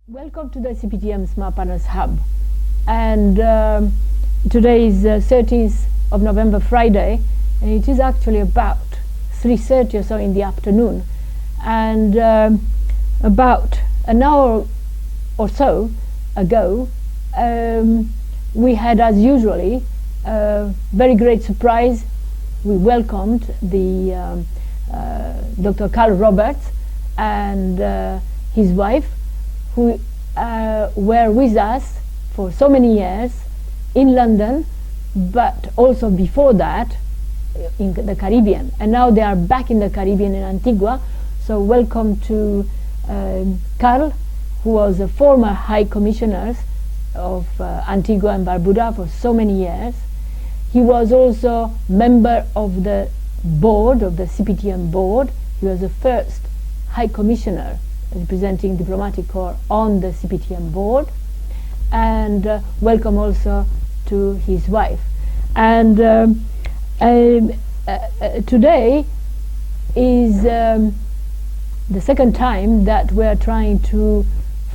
Welcome to the CPTM Smart Partners Hub. And today is 30th of November, Friday, and it is actually about 3:30 or so in the afternoon. And about an hour or so ago, we had, as usually, a very great surprise. We welcomed the Dr. Carl Roberts and his wife, who were with us for so many years in London, but also before that in the Caribbean. And now they are back in the Caribbean in Antigua. So welcome to Carl, who was a former High Commissioner of Antigua and Barbuda for so many years. He was also member of the board, of the CPTM board. He was the first High Commissioner representing diplomatic corps on the CPTM board, and welcome also to his wife. And today is the second time that we are trying to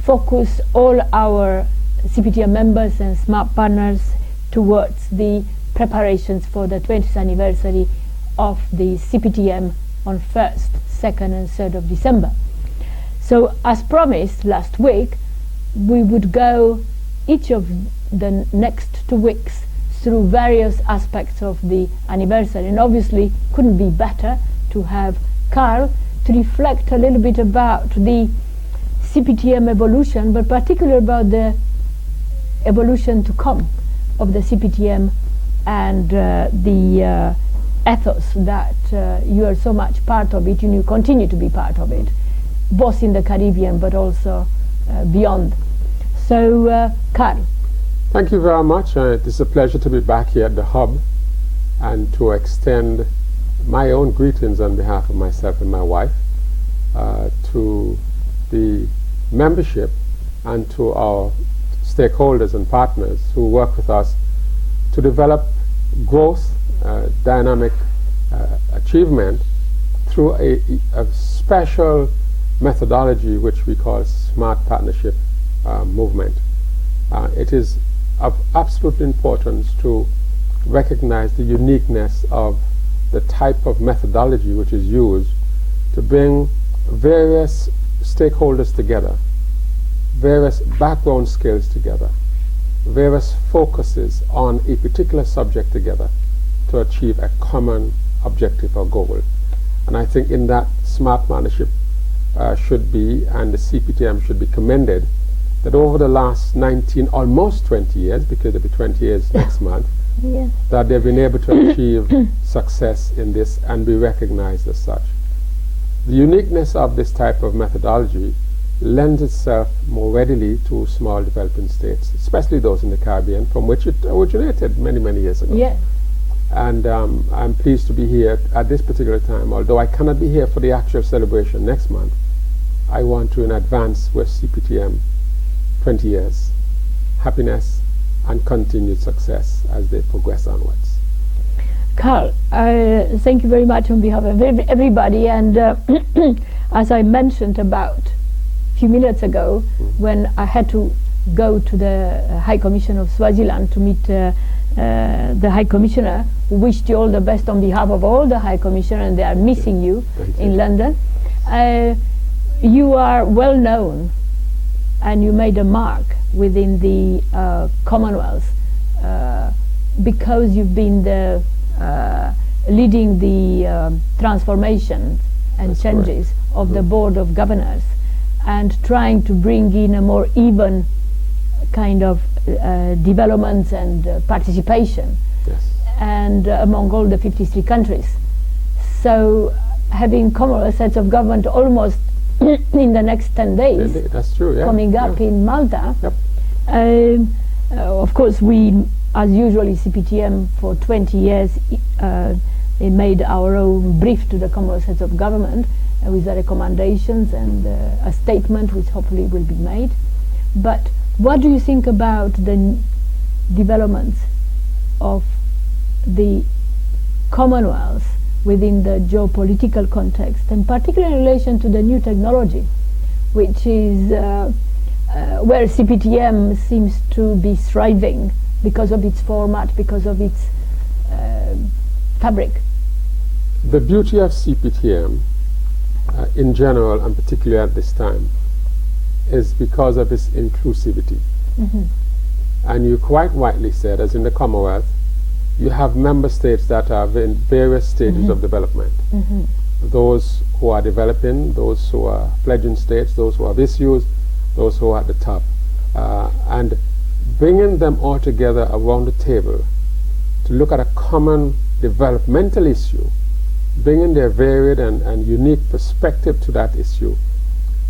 focus all our CPTM members and smart partners towards the preparations for the 20th anniversary of the CPTM on 1st, 2nd and 3rd of December. So, as promised last week, we would go each of the next 2 weeks through various aspects of the anniversary, and obviously couldn't be better to have Carl to reflect a little bit about the CPTM evolution, but particularly about the evolution to come of the CPTM and the ethos that you are so much part of it, and you continue to be part of it, both in the Caribbean but also beyond. So, Carl. Thank you very much. It is a pleasure to be back here at the Hub and to extend my own greetings on behalf of myself and my wife to the membership and to our stakeholders and partners who work with us to develop growth, dynamic achievement through a special methodology which we call Smart Partnership Movement. It is of absolute importance to recognize the uniqueness of the type of methodology which is used to bring various stakeholders together, various background skills together, various focuses on a particular subject together to achieve a common objective or goal. And I think in that smart partnership should be, and the CPTM should be commended, that over the last 19, almost 20 years, because it'll be 20 years next month, that they've been able to achieve success in this and be recognized as such. The uniqueness of this type of methodology lends itself more readily to small developing states, especially those in the Caribbean, from which it originated many, many years ago. Yeah. And I'm pleased to be here at this particular time. Although I cannot be here for the actual celebration next month, I want to in advance wish CPTM 20 years happiness and continued success as they progress onwards. Carl, thank you very much on behalf of everybody. And as I mentioned about a few minutes ago, when I had to go to the High Commission of Swaziland to meet the High Commissioner, who wished you all the best on behalf of all the High Commissioner, and they are missing you in London. You are well known, and you made a mark within the Commonwealth because you've been leading the transformation and changes of the Board of Governors, and trying to bring in a more even kind of development and participation, and among all the 53 countries. So having Commonwealth heads of government almost in the next 10 days, that's true, coming up in Malta. Yep. Of course, we, as usually, CPTM for 20 years, we made our own brief to the Commonwealth heads of government with the recommendations and a statement which hopefully will be made. But what do you think about the developments of the Commonwealth within the geopolitical context, and particularly in relation to the new technology, which is where CPTM seems to be thriving because of its format, because of its fabric. The beauty of CPTM in general, and particularly at this time, is because of its inclusivity. And you quite rightly said, as in the Commonwealth, you have member states that are in various stages of development. Those who are developing, those who are fledgling states, those who have issues, those who are at the top. And bringing them all together around the table to look at a common developmental issue, bringing their varied and unique perspective to that issue,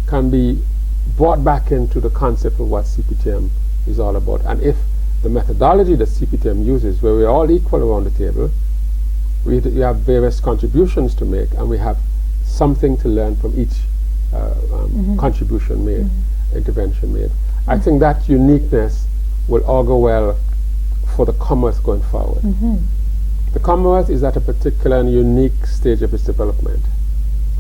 can be brought back into the concept of what CPTM is all about. And if the methodology that CPTM uses, where we're all equal around the table, we have various contributions to make, and we have something to learn from each contribution made, intervention made. I think that uniqueness will augur well for the Commonwealth going forward. The Commonwealth is at a particular and unique stage of its development.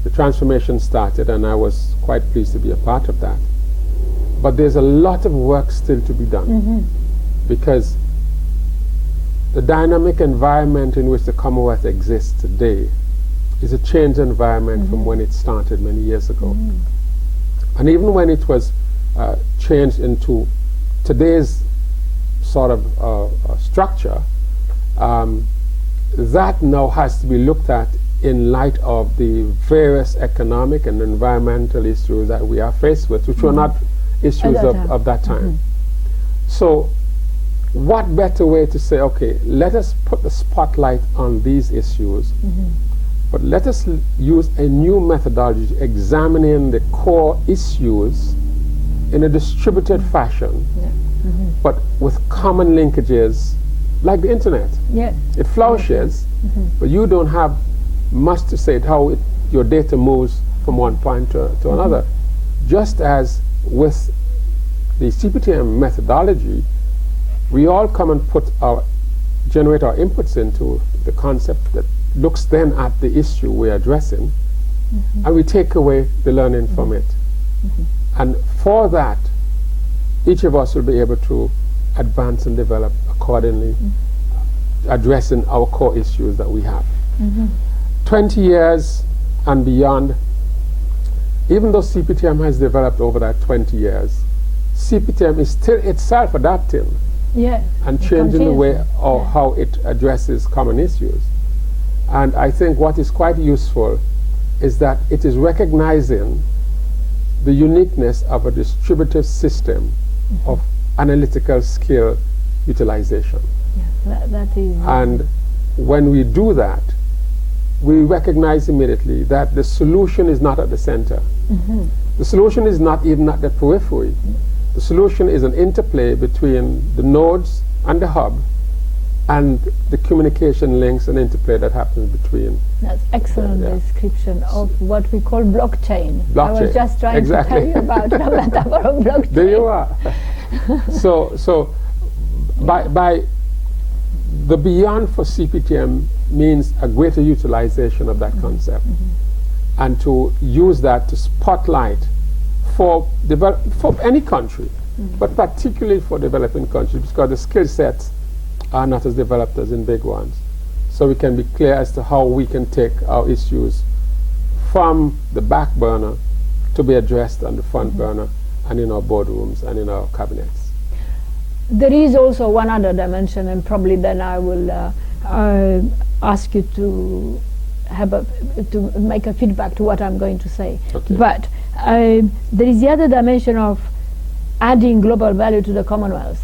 The transformation started, and I was quite pleased to be a part of that. But there's a lot of work still to be done, because the dynamic environment in which the Commonwealth exists today is a changed environment from when it started many years ago. And even when it was changed into today's sort of structure, that now has to be looked at in light of the various economic and environmental issues that we are faced with, which were not issues of that time. So what better way to say, okay, let us put the spotlight on these issues, but let us use a new methodology examining the core issues in a distributed fashion, but with common linkages, like the internet. It flourishes, but you don't have much to say how your data moves from one point to another. Just as with the CPTM methodology, we all come and generate our inputs into the concept that looks then at the issue we're addressing, and we take away the learning from it. And for that, each of us will be able to advance and develop accordingly, addressing our core issues that we have. 20 years and beyond, even though CPTM has developed over that 20 years, CPTM is still itself adapting and changing the way of how it addresses common issues. And I think what is quite useful is that it is recognizing the uniqueness of a distributive system of analytical skill utilization. That is. And when we do that, we recognize immediately that the solution is not at the center. The solution is not even at the periphery. The solution is an interplay between the nodes and the hub, and the communication links and interplay that happens between. That's excellent description of what we call blockchain. I was just trying to tell you about the metaphor of blockchain. There you are. So by the beyond for CPTM means a greater utilization of that concept, and to use that to spotlight for any country, but particularly for developing countries, because the skill sets are not as developed as in big ones. So we can be clear as to how we can take our issues from the back burner to be addressed on the front burner and in our boardrooms and in our cabinets. There is also one other dimension, and probably then I will ask you to to make a feedback to what I'm going to say. But there is the other dimension of adding global value to the Commonwealth.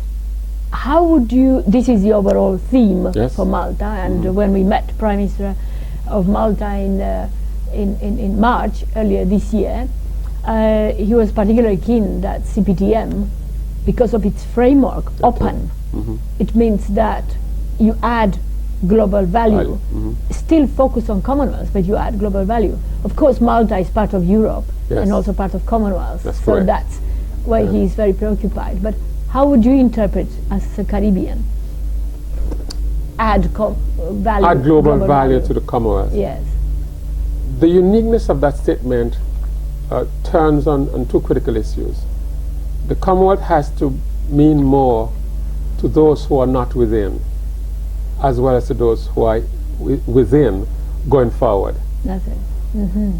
How would you, this is the overall theme for Malta, and when we met Prime Minister of Malta in March earlier this year, he was particularly keen that CPTM, because of its framework, open, it means that you add global value, still focus on Commonwealth, but you add global value. Of course, Malta is part of Europe and also part of Commonwealth, so that's why he is very preoccupied. But how would you interpret, as a Caribbean, add global value to the Commonwealth? Yes. The uniqueness of that statement turns on two critical issues. the Commonwealth has to mean more to those who are not within, as well as to those who are within going forward. That's it.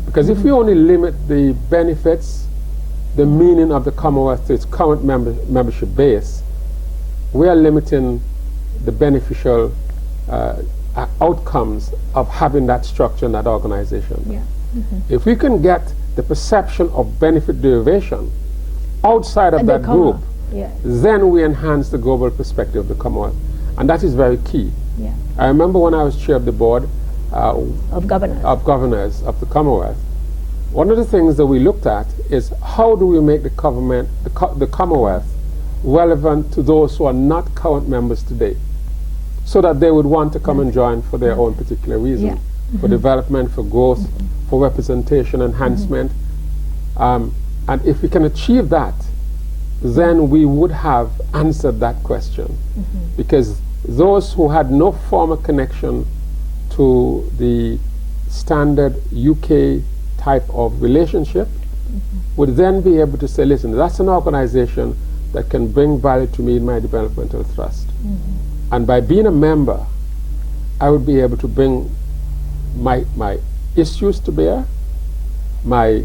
Because if we only limit the benefits, the meaning of the Commonwealth to its current membership base, we are limiting the beneficial outcomes of having that structure and that organization. Yeah. If we can get the perception of benefit derivation outside of And the that group, Yeah. then we enhance the global perspective of the Commonwealth. And that is very key. Yeah. I remember when I was chair of the board Of governance. of governors of the Commonwealth, one of the things that we looked at is how do we make the Commonwealth relevant to those who are not current members today, so that they would want to come and join for their own particular reason, Yeah. for development, for growth, for representation, enhancement. And if we can achieve that, then we would have answered that question. Because those who had no formal connection to the standard UK type of relationship would then be able to say, listen, that's an organization that can bring value to me in my developmental trust. And by being a member, I would be able to bring my issues to bear, my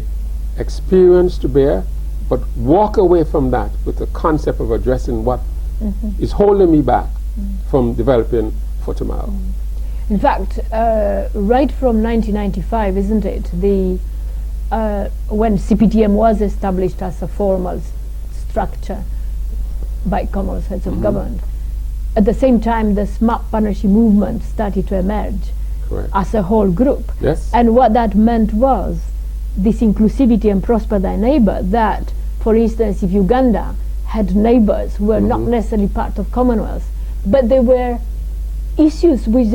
experience to bear, but walk away from that with the concept of addressing what is holding me back from developing for tomorrow. In fact, right from 1995, isn't it, when CPTM was established as a formal structure by Commonwealth heads of government, at the same time the SMART partnership movement started to emerge. Correct. As a whole group. Yes. And what that meant was this inclusivity and prosper thy neighbor, that, for instance, if Uganda had neighbors who were not necessarily part of Commonwealth, but they were issues which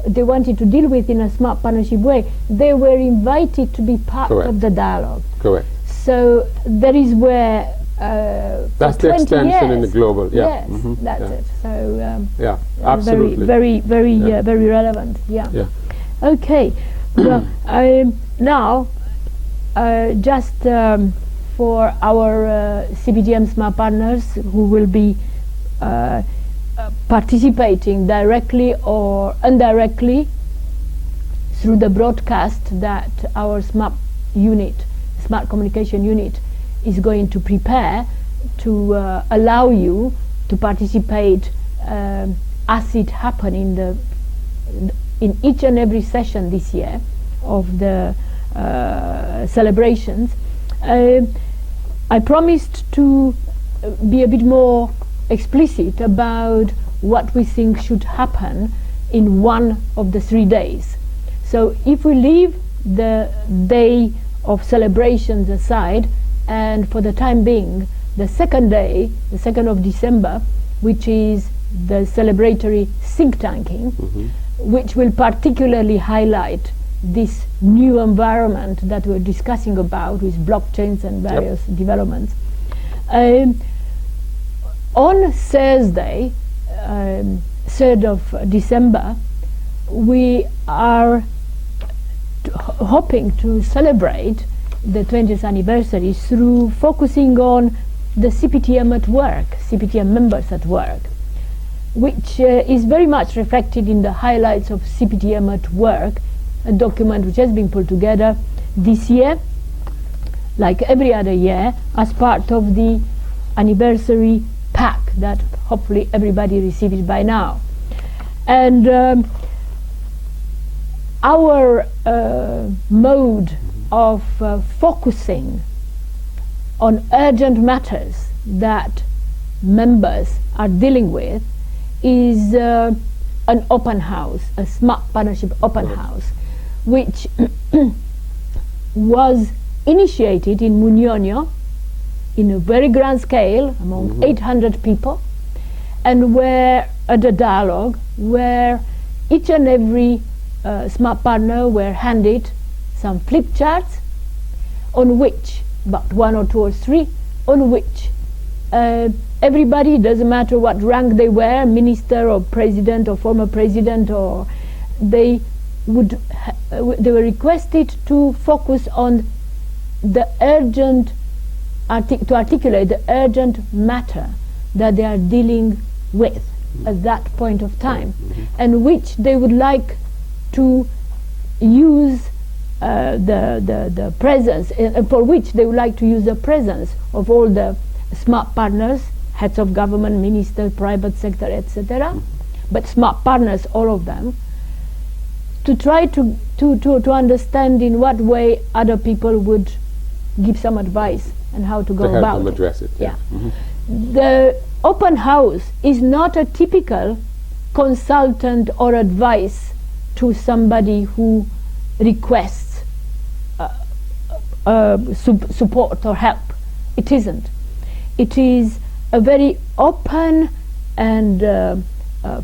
they wanted to deal with in a SMART partnership way, they were invited to be part Correct. of the dialogue. Correct. So that is where That's the extension in the global. Yeah. Yes, that's yeah. it. So Yeah, absolutely. very very relevant. Yeah. Yeah. Okay. Well, now just for our CPTM SMART partners who will be participating directly or indirectly through the broadcast that our SMART unit, Smart Communication Unit, is going to prepare to allow you to participate as it happened in each and every session this year of the celebrations. I promised to be a bit more explicit about what we think should happen in one of the 3 days. So if we leave the day of celebrations aside, and for the time being, the second day, the 2nd of December, which is the celebratory think tanking, which will particularly highlight this new environment that we're discussing about with blockchains and various developments. On Thursday, 3rd of December, we are hoping to celebrate the 20th anniversary through focusing on the CPTM at work, CPTM members at work, which is very much reflected in the highlights of CPTM at work, a document which has been put together this year, like every other year, as part of the anniversary pack that hopefully everybody received it by now. And our mode of focusing on urgent matters that members are dealing with is an open house, a SMART partnership open house, which was initiated in Munyonyo in a very grand scale among 800 people, and where at a dialogue where each and every SMART partner were handed some flip charts on which, about 1 or 2 or 3, on which everybody, doesn't matter what rank they were, minister or president or former president, or they were requested to focus on the urgent to articulate the urgent matter that they are dealing with at that point of time, and which they would like to use the presence, for which they would like to use the presence of all the smart partners, heads of government, ministers, private sector, etc., but smart partners, all of them, to try to understand in what way other people would give some advice and how to go help about them it. address it. Yeah. The open house is not a typical consultant or advice to somebody who requests support or help. It isn't. It is a very open and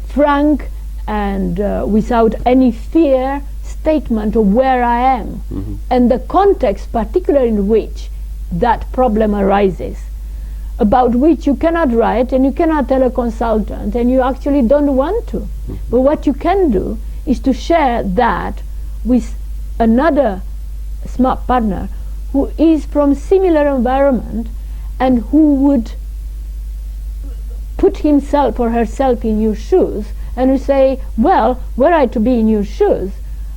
frank and without any fear statement of where I am and the context particular in which that problem arises, about which you cannot write and you cannot tell a consultant, and you actually don't want to. But what you can do is to share that with another smart partner who is from similar environment and who would put himself or herself in your shoes and who say, well, were I to be in your shoes,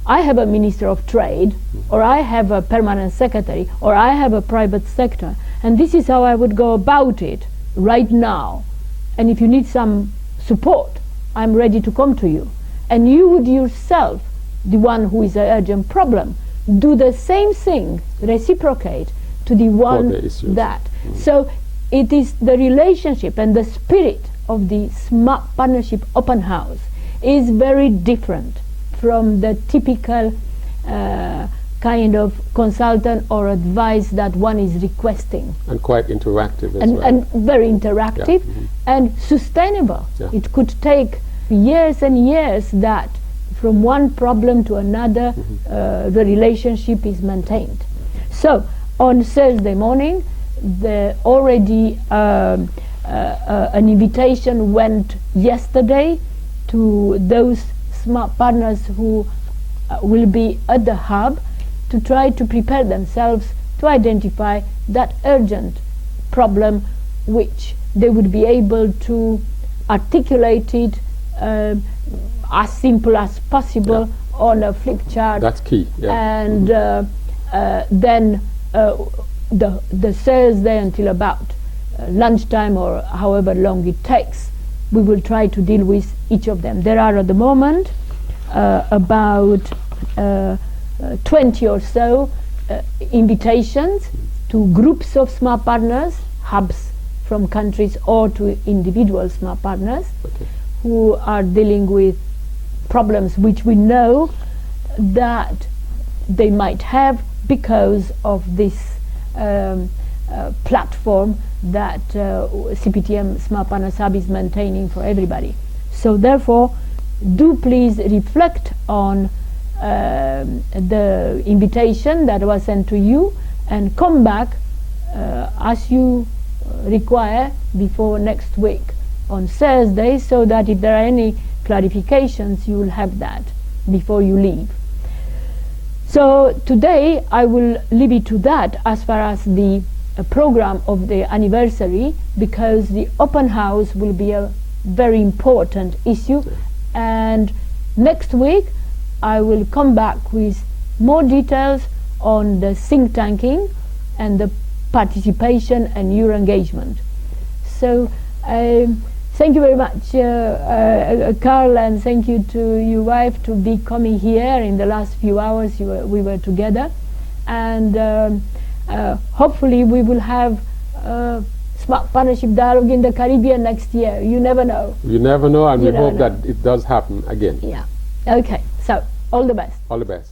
I have a Minister of Trade, or I have a permanent secretary, or I have a private sector, and this is how I would go about it right now. And if you need some support, I'm ready to come to you. And you would yourself, the one who is an urgent problem, do the same thing, reciprocate to the one that. So it is the relationship and the spirit of the Smart Partnership Open House is very different from the typical kind of consultant or advice that one is requesting. And quite interactive as well. And very interactive and sustainable. Yeah. It could take years and years that from one problem to another the relationship is maintained. So on Thursday morning, already an invitation went yesterday to those smart partners who will be at the hub to try to prepare themselves to identify that urgent problem which they would be able to articulate it as simple as possible on a flip chart. That's key. And then the Thursday until about lunchtime or however long it takes, we will try to deal with each of them. There are at the moment about 20 or so invitations to groups of smart partners, hubs from countries, or to individual smart partners who are dealing with problems which we know that they might have because of this platform that CPTM Smart Partners Hub is maintaining for everybody. So therefore, do please reflect on the invitation that was sent to you and come back as you require before next week on Thursday, so that if there are any clarifications you will have that before you leave. So today I will leave it to that as far as the program of the anniversary, because the open house will be a very important issue, and next week I will come back with more details on the think tanking and the participation and your engagement. So thank you very much, Carl, and thank you to your wife to be coming here. In the last few hours we were together, and hopefully we will have Smart Partnership Dialogue in the Caribbean next year. You never know. You never know, and we hope that it does happen again. Yeah. Okay. So all the best. All the best.